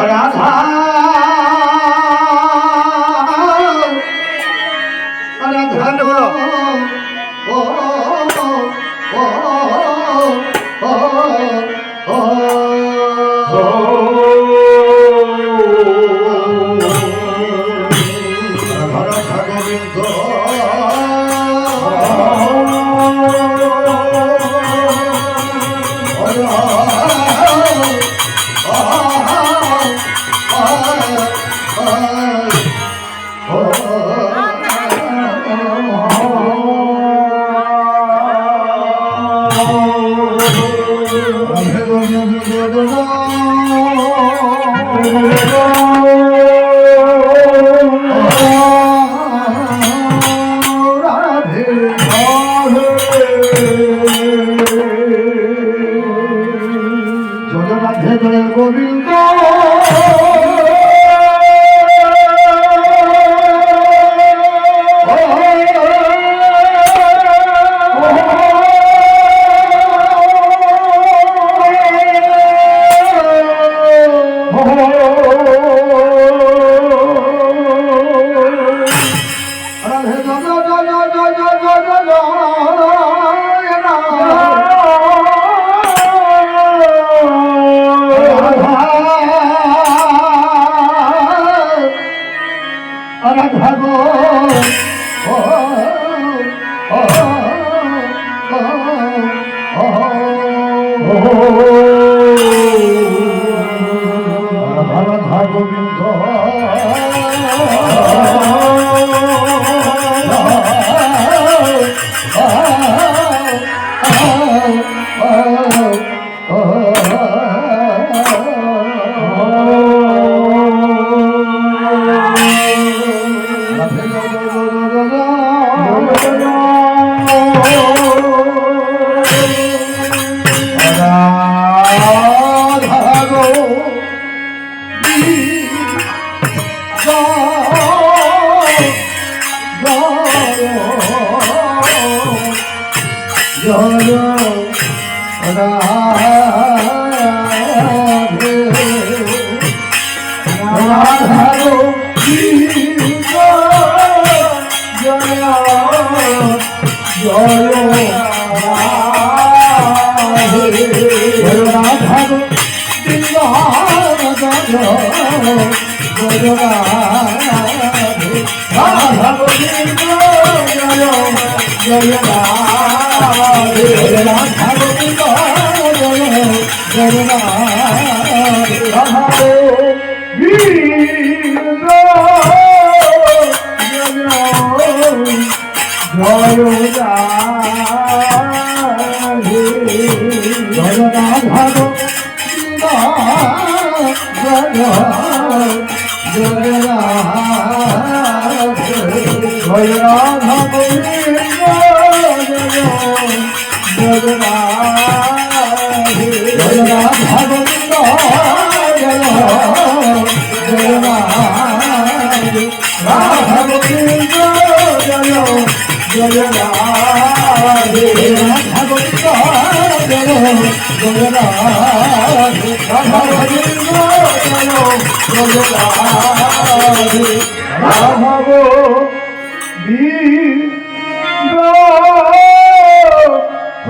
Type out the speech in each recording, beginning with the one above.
রাধা রাধা ও ও ও ও গোবিন্দ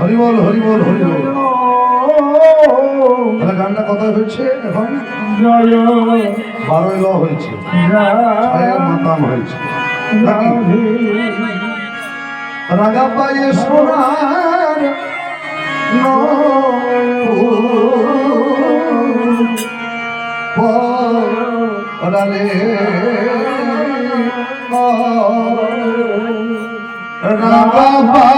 হরিবল হরিবল হরিবল গানটা কথা হয়েছে এখন 12 ল হয়েছে 6 মাতাম হয়েছে রাগা পায়ে সোনার রে রাগা পায়ে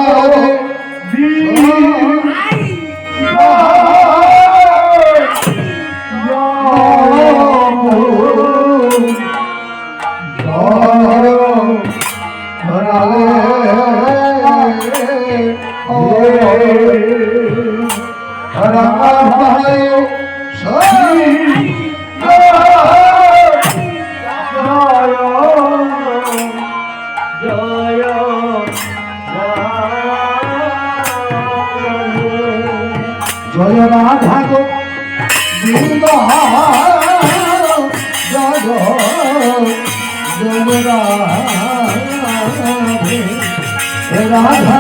জয় রাধা গোবিন্দ রাধা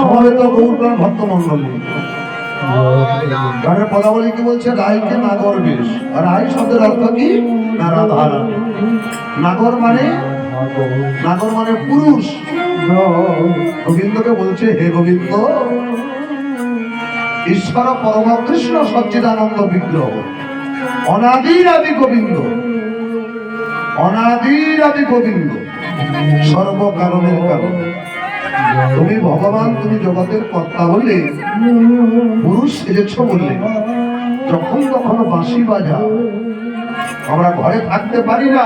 সমবেত গৌরপ্রাণ ভক্তমণ্ডলী গানের পদাবলী কি বলছে? রাইকে নাগর বেশ। আর রাই শব্দের অর্থ কি? না রাধা। নাগর মানে পুরুষ। গোবিন্দকে বলছে, হে গোবিন্দ, ঈশ্বর পরম কৃষ্ণ সচ্চিদানন্দ বিগ্রহ, অনাদির আদি গোবিন্দ, অনাদির আদি গোবিন্দ, সর্বকারণের কারণ। তুমি ভগবান, তুমি জগতের কর্তা বলে পুরুষ সেজেছ বললে যখন তখন বাঁশি বাজা। আমরা ঘরে থাকতে পারি না,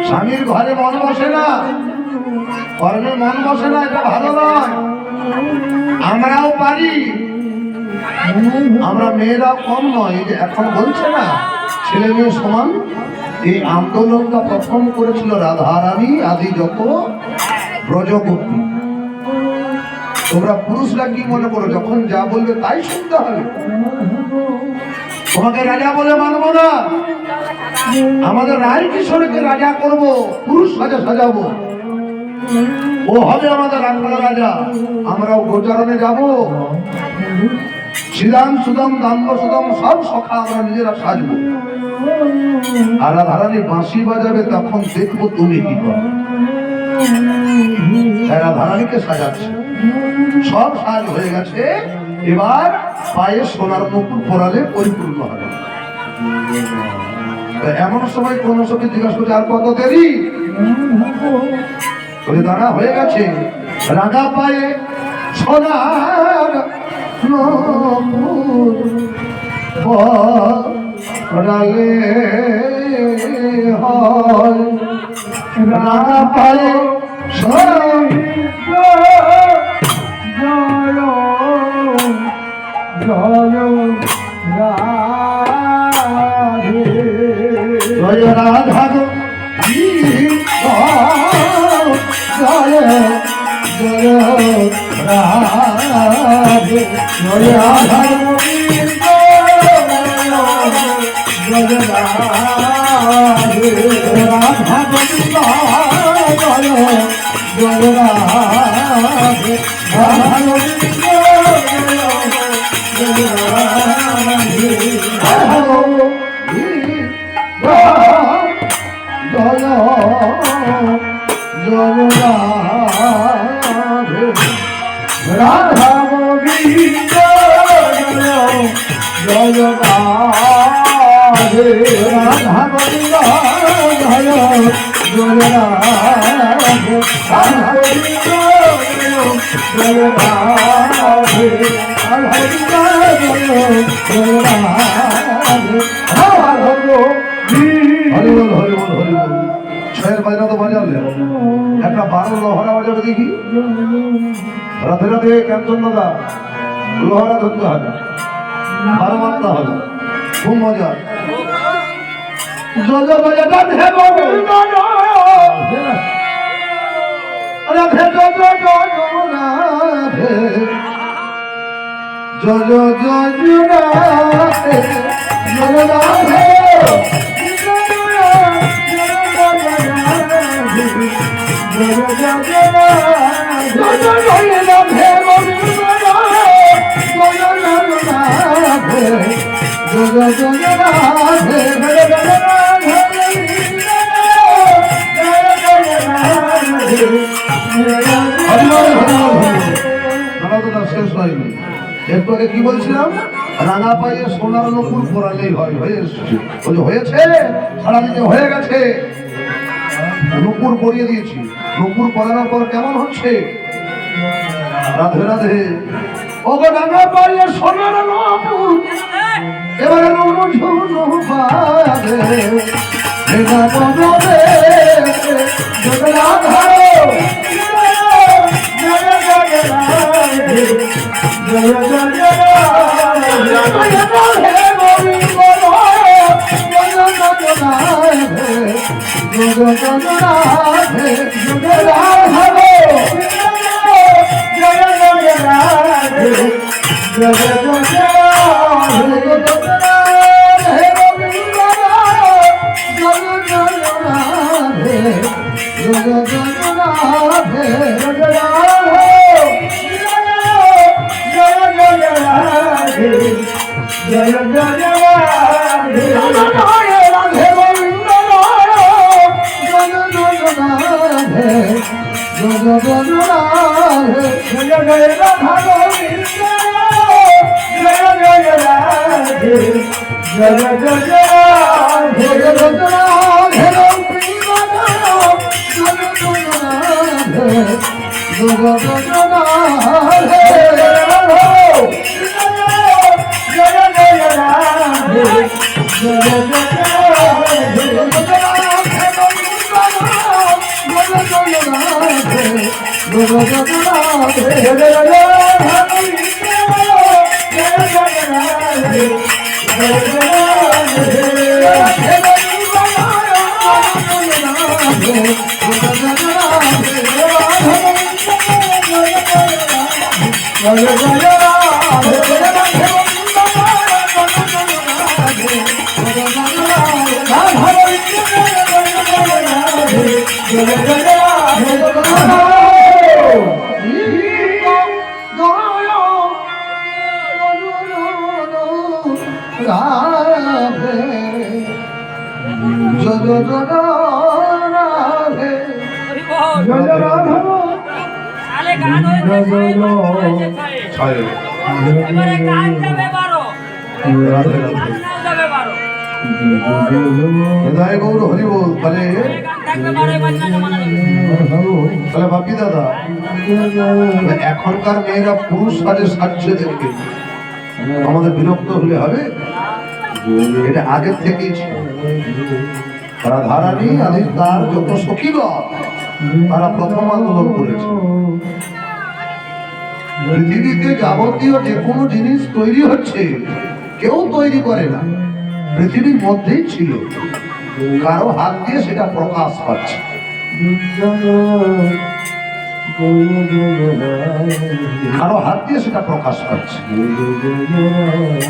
স্বামীর ঘরে মন বসে না, কর্মে মন বসে না, এটা ভালো নয়। আমরাও পারি, আমরা মেয়েরাও কম নয়। যে এখন বলছে না ছেলে মেয়ে সমান, এই আন্দোলনটা প্রথম করেছিল রাধারানী আদি যত ব্রজগোপী। তোমরা পুরুষরা কি মনে করো যখন যা বলবে তাই শুনতে হবে? তোমাকে রাজা বলে মানবো না, আমাদের রায় কিশোরকে রাজা করব, পুরুষ সাজাবো, ও হবে আমাদের রান্নার রাজা। আমরাও গোচারণে যাব, শ্রীরাম সুদম দাম্ব সুদম সব সখা আমরা নিজেরা সাজবো। আর রাধারানী বাঁশি বাজাবে, তখন দেখবো তুমি কি করো। রাধারানীকে সাজাচ্ছে, সব সাজ হয়ে গেছে, এবার পায়ে সোনার মুকুট পরালে পরিপূর্ণ হবে। এমন সময় কোন সখী জিজ্ঞাসা করছে, আর কত দেরি? দাঁড়া, হয়ে গেছে। রাগা পায়ে সোনার মুকুট পরালে হয়, রাগা পায়ে সোনার জয় রাধা জয় জয় রাধে, জয় রাধা জয় রাধে, রাধা গোবিন্দ জয় জয় রাধে, রাধা গোবিন্দ জয় রাধে, রাধা গোবিন্দ জয় জয় রাধে, রাধা গোবিন্দ জয় রাধে, রাধা গোবিন্দ জয় জয় রাধে, রাধা গোবিন্দ জয় রাধে, রাধা গোবিন্দ জয় রাধে। হরি বল হরি বল হরি বল। ছয়ের বাজনা তো বাজালে, একটা 12 লোহারা বাজাবে দেখি। রাধে রাধে কাঞ্চন দাদা, লোহারা ধরতে হবে, 12 মাত্রা হবে, খুব মজা। জয় জয় রাধে গোবিন্দ রাধে, জয় জয় জয় রাধে, জয় জয় জয় রাধে, জয় রাধে, শেষ হয়নি। এরপরে কি বলছিলাম? রাঙা পায়ে সোনার নকুর পরালেই হয়। হয়েছে, সারাদিনে হয়ে গেছে। নুপুর পরিয়ে দিয়েছি, নুপুর পরানোর পর কেমন হচ্ছে? রাধে রাধে। ওগো ডাঙা পাইয়ে সোনার নপুর এবারে নুনু ঝুনু বাজে ভেঙা বনরে জগনা ধারো জয় জয় রাধে জয় জয় রাধে হে গোবিন্দ জয় জয় রাধে জয় জয় রাধে জয় রাধে জয় জয় রাধে জয় জয় হে গোবিন্দ জয় জয় রাধে জয় জয় রাধে জয় জয় রাধে জয় জয় রাধে রাধে গোবিন্দ জয় জয় রাধে জয় জয় রাধে জয় জয় রাধা গোবিন্দ জয় জয় রাধে জয় জয় রাধে জয় জয় রাধে গোবিন্দ জয় জয় রাধে গৌর হরি বল। তাহলে বাপি দাদা এখনকার মেয়েরা পুরুষ সাজে সাজছে দেখে আমাদের বিরক্ত হলে হবে? এটা আগের থেকেই ছিল। তারা ধারানি আদি তার যত সখীগ তারা প্রথম আন্দোলন করেছে। পৃথিবীতে যাবতীয় যে কোনো জিনিস তৈরি হচ্ছে কেউ তৈরি করে না, পৃথিবীর মধ্যেই ছিল, কারো হাত দিয়ে সেটা প্রকাশ পাচ্ছে। কারো হাত দিয়ে সেটা প্রকাশ পাচ্ছে।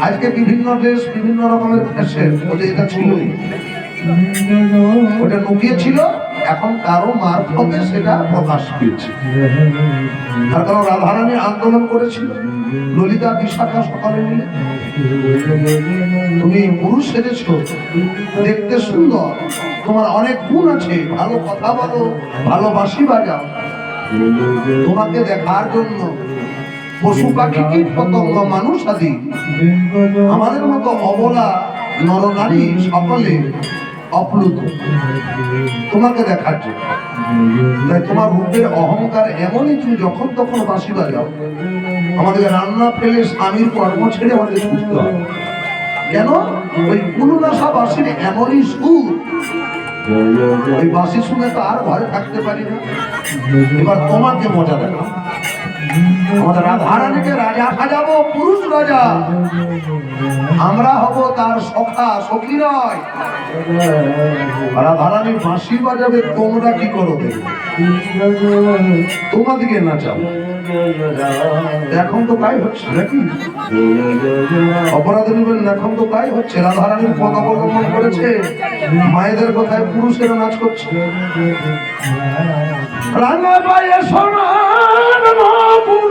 আজকে বিভিন্ন দেশ বিভিন্ন রকমের ফ্যাশন, ওদের এটা ছিলই, ওটা লুকিয়ে ছিল, এখন কারো মারফতে সেটা প্রকাশ পেয়েছে। তার কারণ রাধারানী আন্দোলন করেছিল, ললিতা বিশাখা সকালে মিলে তুমি পুরুষ সেজেছ, দেখতে সুন্দর, তোমার অনেক গুণ আছে, ভালো কথা বলো, ভালো বাঁশি বাজাও, তোমাকে দেখার জন্য পশু পাখি কীট পতঙ্গ মানুষ আদি আমাদের মতো অবলা নরনারী সকলে অপ্লুত তোমাকে দেখার জন্য। তাই তোমার রূপের অহংকার এমনই, তুমি যখন তখন বাঁশি বাজাও, আমাদের রান্না ফেলে স্বামীর কর্ম ছেড়ে আমাদের ছুটতে হয়। কেন? ওই কুলুনাশা বাঁশির এমনই সুর, ওই বাঁশি শুনে তো আর ঘরে থাকতে পারি না। এবার তোমাকে মজা দেখো, আমাদের রাধারানীকে রাজা সাজাবো, পুরুষ রাজা, আমরা হব তার সখা, সখী নয়। রাধারানী বাঁশি বাজাবে, তোমরা কি করো? তোমাদিকে নাচাবো। এখন তো তাই হচ্ছে নাকি? অপরাধ নেবেন, এখন তো তাই হচ্ছে। রাধারানীর পথ অবলম্বন করেছে, মায়েদের কথায় পুরুষেরা নাচ করছে। রাঙা পায়ে সোনার নপুর,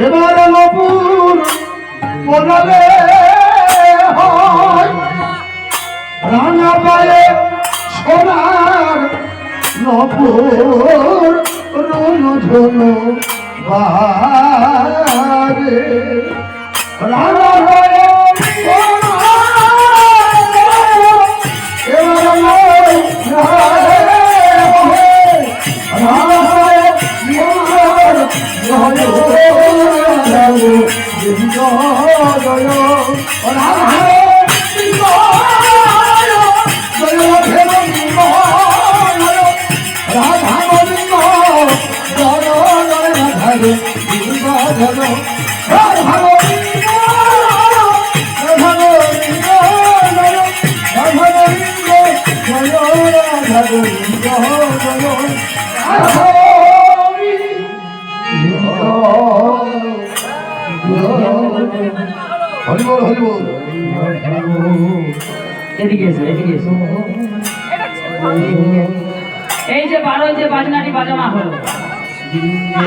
এবার নপুর বদলে হয়। রাঙা পায়ে সোনার নপুর রুনু ঝুনু বাজে, রাঙা পায়ে সোনার এবার গোবিন্দ জয় রাধা গোবিন্দ রাধা গোবিন্দ রাধা গোবিন্দ জয় রাধা গোবিন্দ জয় রাধা হরিবল হরিবল। এদিকে এসো, এদিকে এসো। এই যে 12 যে বাজনাটি বাজানো হলো,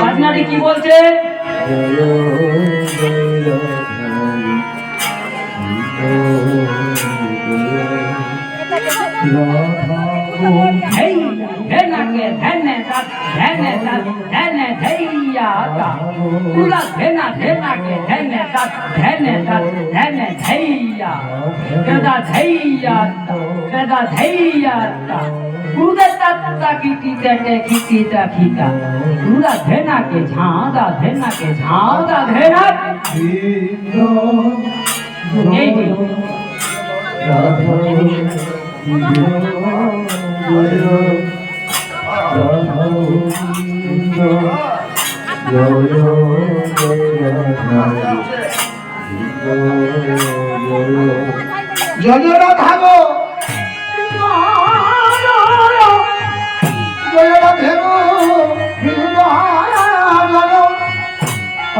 বাজনাটি কি বলছে? জয় রাধা গো জয় রাধে গো বৃন্দ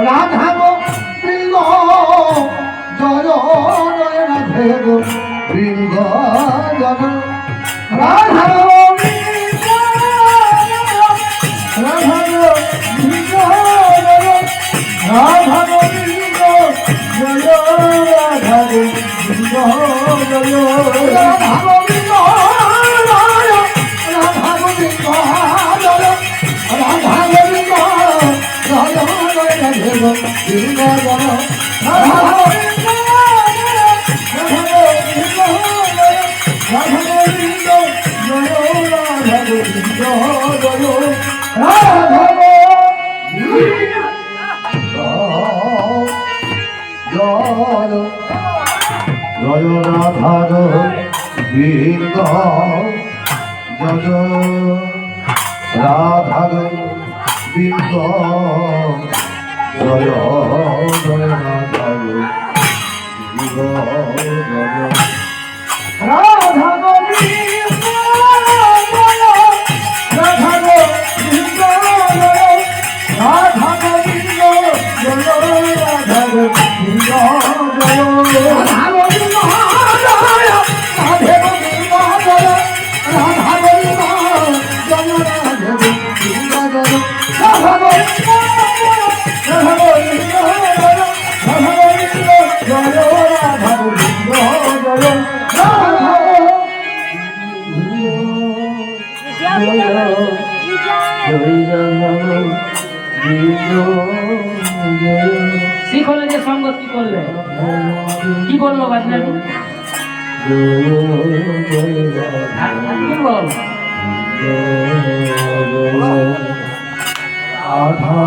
রাধা গো বৃন্দ জয় জয় রাধে গো বৃন্দ জয় রাধা গো বৃন্দ রাধা গো বৃন্দ রাধা গো বৃন্দ জয় রাধা গো বৃন্দ জয় রাধা গোবিন্দ রাধা গোবিন্দ রাধা গোবিন্দ জয় জয় রাধে গো বৃন্দ জয় রাধা গোবিন্দ রাধা গোবিন্দ রাধা গোবিন্দ জয় রাধা গোবিন্দ জয় রাধা জয় রাধা গোবিন্দ জয় রাধা গোবিন্দ জয় জয় রাধা গোবিন্দ জয় রাধা গোবিন্দ রাধা গোবিন্দ রাধা গোবিন্দ জয় রাধা গোবিন্দ শিখলে যে সঙ্গত কি করলে, কি বললো বাজনাটি? কি বল? রাধা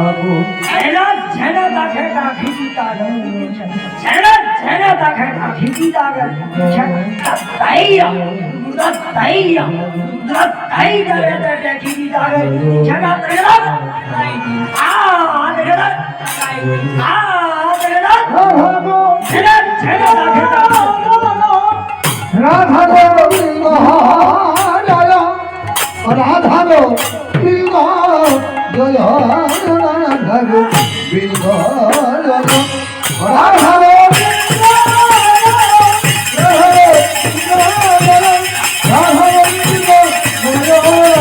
গোবিন্দ জয়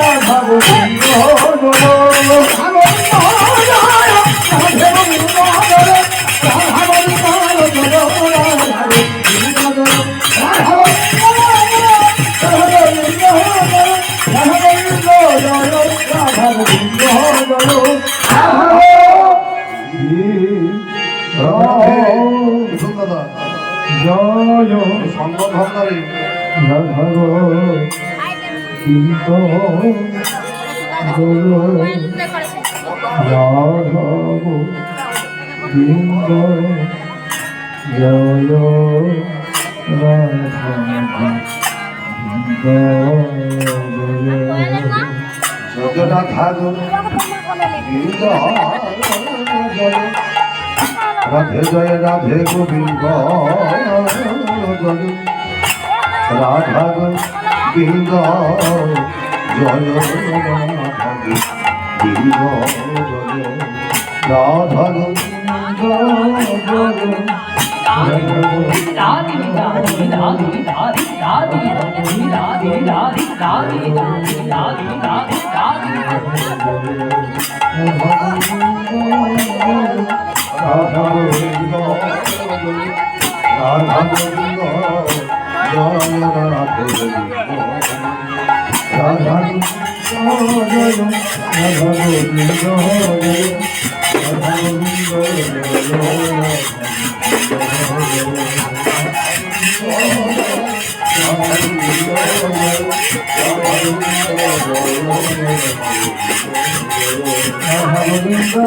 রাধা গোবিন্দ জয় রাধা গোবিন্দ জয় রাধা গোবিন্দ রাধা গোবিন্দ রাধা রাধা গোবিন্দ রাধে জয় রাধে গোবিন্দ রাধা গোবিন্দ জয় রাধা গোবিন্দ রাধা গোবিন্দ রাধা গোবিন্দ রাধা গোবিন্দ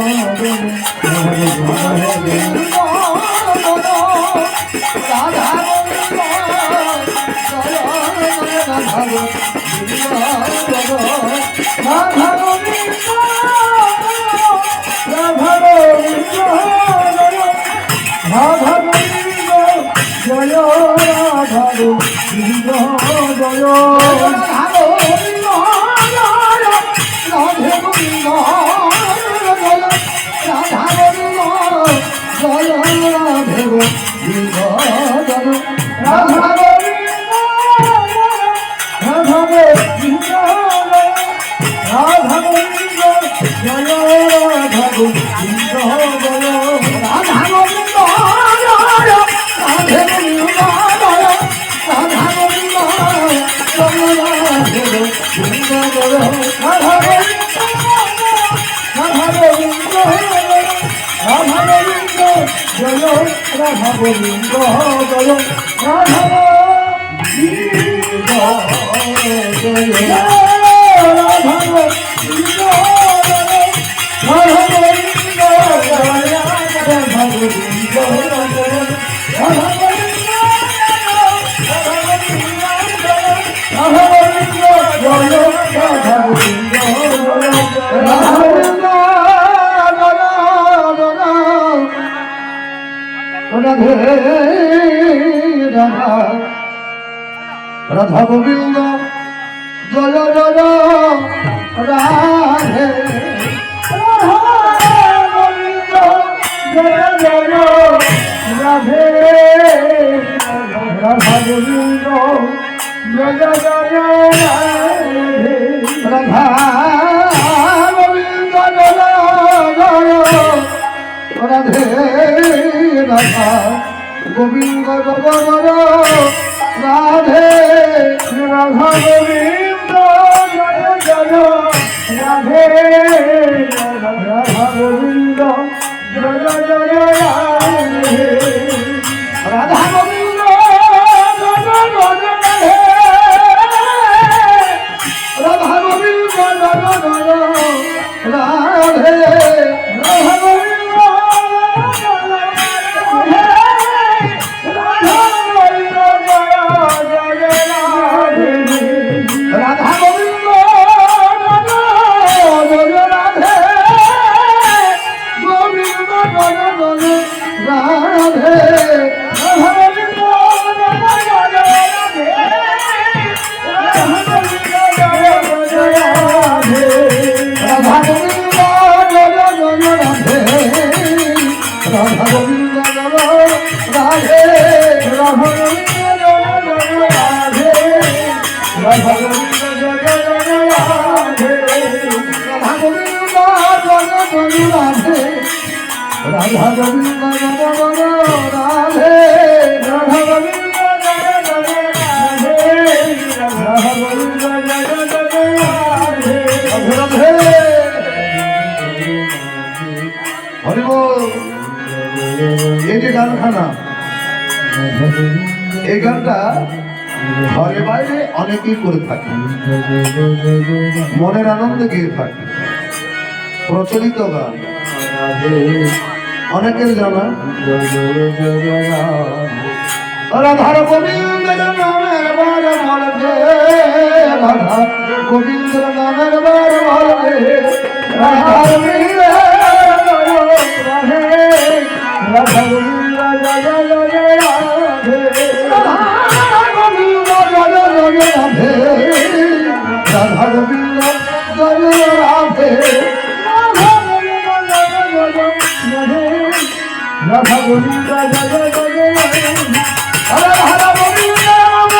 জয় রাধে গোবিন্দ রাধা গোবিন্দ জয় রাধা গোবিন্দ জয় রাধা গোবিন্দ রাধা গোবিন্দ জয় জয় রাধে গোবিন্দ জয় জয় রাধে রাধা গোবিন্দ জয় জয় রাধা গোবিন্দ জয় জয় রাধে রাধা গোবিন্দ জয় জয় রাধে রাধা গোবিন্দ জয় জয় রাধে রাধা গোবিন্দ জয় জয় রাধে রাধা গোবিন্দ জয় জয় রাধে রাধা গোবিন্দ জয় জয় রাধে রাধা গোবিন্দ রাধা গোবিন্দ জয় জয় রাধে রাধা গোবিন্দ জয় জয় রাধে রাধা গোবিন্দ জয় জয় রাধে রাধে রাধে হরি বল। এই যে গানখানা, এই গানটা ঘরে বাইরে অনেকেই করে থাকে, মনের আনন্দে গিয়ে থাকে, প্রচলিত গান অনেকের জানা। রাধার গোবিন্দ নামের একবার বলবে রাধা গোবিন্দ নাম একবার বলবে রাধার মিলে রাধা গোবিন্দ জয় জয় রাধে রাধা গোবিন্দ জয় জয় রাধে রাধা গোবিন্দ জয় জয় রাধে রাধা গোবিন্দ জয় জয় রাধা গোবিন্দ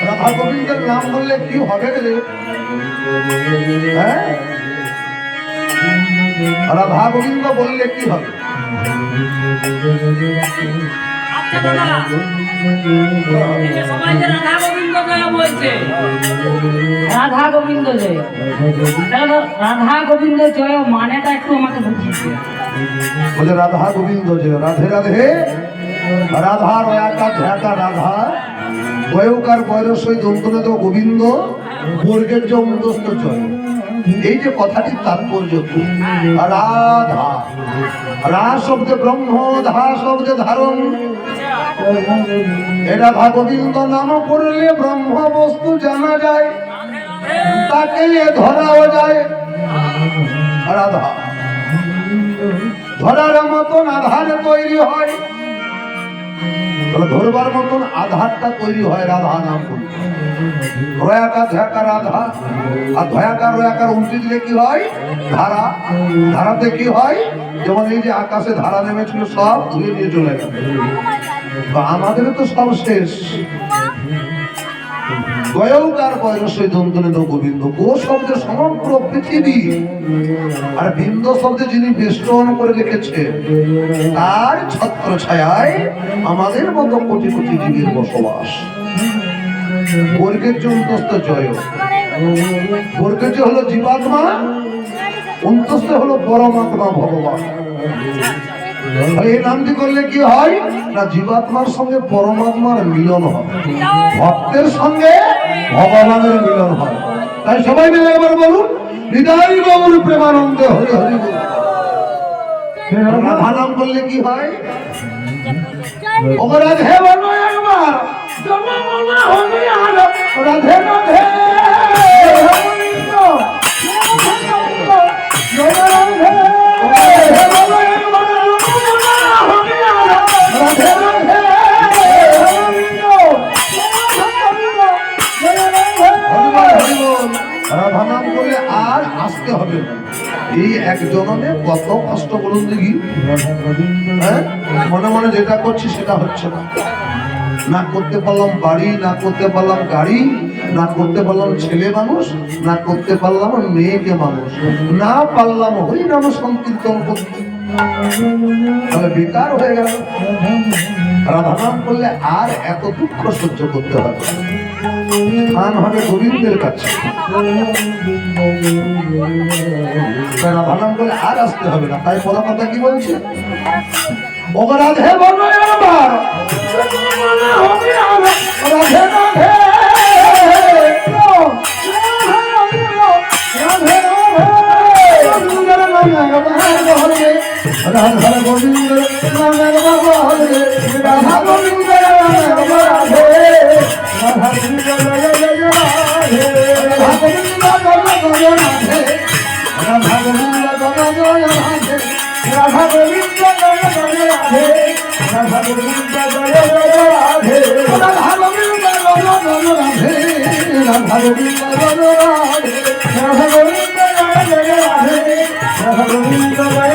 রাধা গোবিন্দের নাম বললে কি হবে রে? হ্যাঁ, রাধা গোবিন্দ বললে কি হবে? আচ্ছা দাদা, এই যে সবাই যে রাধা গোবিন্দ জয় বলছে, রাধা গোবিন্দ জয়, তাহলে রাধা গোবিন্দ জয় মানেটা একটু আমাকে বুঝিয়ে দিন। বলে রাধা গোবিন্দ জয়, রাধে রাধে, রাধা রয়াকার ধ্যাকা রাধা, বয়কার বয়রসই দন্তনে তো গোবিন্দ, বর্গের যে অন্তস্থ জয়। এই যে কথাটির তাৎপর্য কি? রাধা, রা শব্দে ব্রহ্ম, ধা শব্দে ধারণ। এটা রাধা গোবিন্দ নাম করলে ব্রহ্ম বস্তু জানা যায়, তাকে ধরাও যায়। রাধা ধরার মতন আধার তৈরি হয়, ধরবার মতন আধারটা তৈরি হয় রাধা নাম বলে। রয়াকার ধ্যাকা রাধা, আর ধয়াকার রয়াকার উল্টে দিলে কি হয়? ধারা। ধারাতে কি হয়? যেমন এই যে আকাশে ধারা নেমেছিল, সব ধুয়ে নিয়ে চলে গেল। আমাদের তো সব শেষ। গয়কার বয়সই দন্তনে তো গোবিন্দ, গো শব্দে সমগ্র পৃথিবী, আর বিন্দ শব্দে যিনি বেষ্টন করে রেখেছে, তার ছত্র ছায়ায় আমাদের মতো কোটি কোটি জীবের বসবাস। বর্গের যে অন্তস্থ জয়, বর্গের যে হলো জীবাত্মা, অন্তস্থ হলো পরমাত্মা ভগবান। এই নামটি করলে কি হয় না, জীবাত্মার সঙ্গে পরমাত্মার মিলন হয়, ভক্তের সঙ্গে ভগবানের মিলন হয়। তাই সবাই মিলে একবার বলুন, হৃদয় গৌর প্রেমানন্দে হরি হরি বল। রাধা নাম করলে কি হয়? রাধে বলো একবার, রাধে রাধে রাধা নাম করলে আর আসতে হবে না। এই এক জনমে কত কষ্ট বলুন দেখি। হ্যাঁ, মনে মনে যেটা করছি সেটা হচ্ছে না। না করতে পারলাম বাড়ি, না করতে পারলাম গাড়ি, না করতে পারলাম ছেলে মানুষ, না করতে পারলাম মেয়েকে মানুষ, না পারলাম হরি নাম সংকীর্তন করতে, তাহলে বেকার হয়ে গেল। রাধা নাম করলে আর এত দুঃখ সহ্য করতে হবে, স্থান হবে গোবিন্দের কাছে। রাধা নাম করলে আর আসতে হবে না। তাই পদ কথা কি বলছে? রাধে বলো একবার, রাধে রাধে রাধা গোবিন্দ রাধা গোবিন্দ রাধে রাধা গোবিন্দ রাধে রাধা গোবিন্দ রাধে রাধা গোবিন্দ রাধে রাধা গোবিন্দ রাধে রাধা গোবিন্দ রাধে রাধা গোবিন্দ রাধে রাধা গোবিন্দ রাধে রাধা গোবিন্দ রাধে রাধা গোবিন্দ রাধে।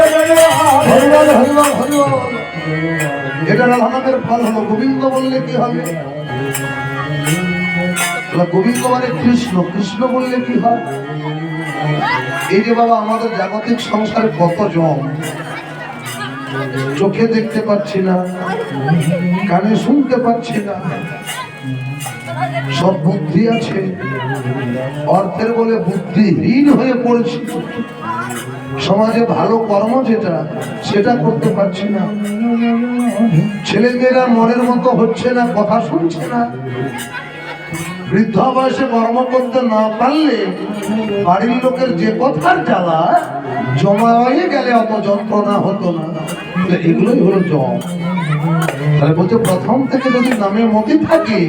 এটা এটা রাধা নামের ফল হলো। গোবিন্দ বললে কি হবে? গোবিন্দ মানে কৃষ্ণ, কৃষ্ণ বললে কি হয়? এই যে বাবা আমাদের জাগতিক সংসারে কত জন, চোখে দেখতে পাচ্ছি না, কানে শুনতে পাচ্ছি না, সব বুদ্ধি আছে, অর্থের বলে বুদ্ধিহীন হয়ে পড়েছি। সমাজে ভালো কর্ম যেটা সেটা করতে পারছি না, ছেলেমেয়েরা মনের মতো হচ্ছে না, কথা শুনছে না। বৃদ্ধ বয়সে কর্ম করতে না পারলে বাড়ির লোকের যে কথার জ্বালা জমা হয়ে গেলে অত যন্ত্রণা হতো না। এগুলোই হলো জম। তাহলে বলছে প্রথম থেকে যদি নামে মতি থাকে,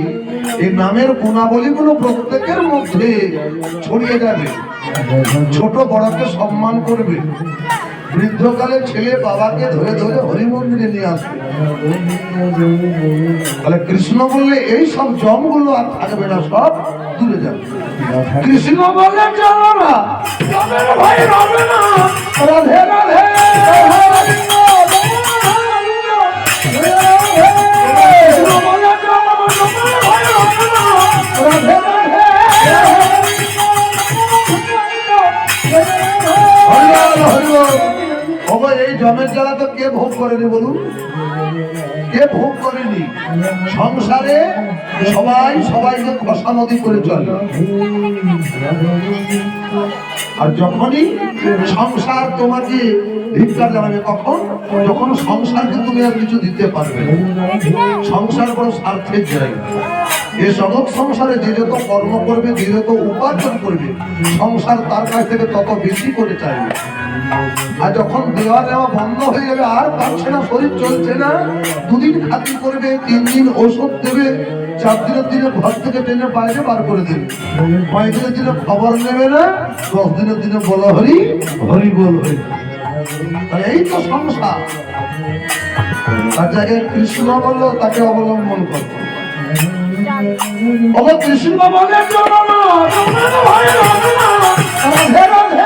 এই নামের গুণাবলীগুলো প্রত্যেকের মধ্যে ছড়িয়ে যাবে। ছোট বড়কে সম্মান করবে, বৃদ্ধকালে ছেলে বাবাকে ধরে ধরে হরি মন্দিরে নিয়ে আসবে। তাহলে কৃষ্ণ বললে এই সব জমগুলো আর থাকবে না, সব দূরে যাবে। কৃষ্ণ বললে চলো না, ভাই রবে না, রাধে রাধে। এই জমের জ্বালা তো কে ভোগ করেনি বলুন? কে ভোগ করেনি? সংসারে সবাই সবাইকে খসামতি করে চলে। আর যখনই সংসার তোমাকে ধিক্কার জানাবে, কখন? যখন সংসারকে তুমি আর কিছু দিতে পারবে না। সংসার বড় স্বার্থের জায়গা। এ জগৎ সংসারে যে যত কর্ম করবে, যে যত উপার্জন করবে, সংসার তার কাছ থেকে তত বেশি করে চাইবে। আর যখন দেওয়া নেওয়া বন্ধ হয়ে যাবে, আর পারছে না, শরীর চলছে না, দুদিন খাতির করবে, 3 দিন ওষুধ দেবে, 4 দিনের দিনে ঘর থেকে টেনে বাইরে বার করে দেবে, 5 দিনের দিনে খবর নেবে না, 10 দিনের দিনে বলা হরি হরি বল হরি। এই তো সংসার। তার জায়গায় কৃষ্ণ বললো তাকে অবলম্বন করবো। কৃষ্ণ বলে চলো না, ভাই রাধে না, রাধে রাধে।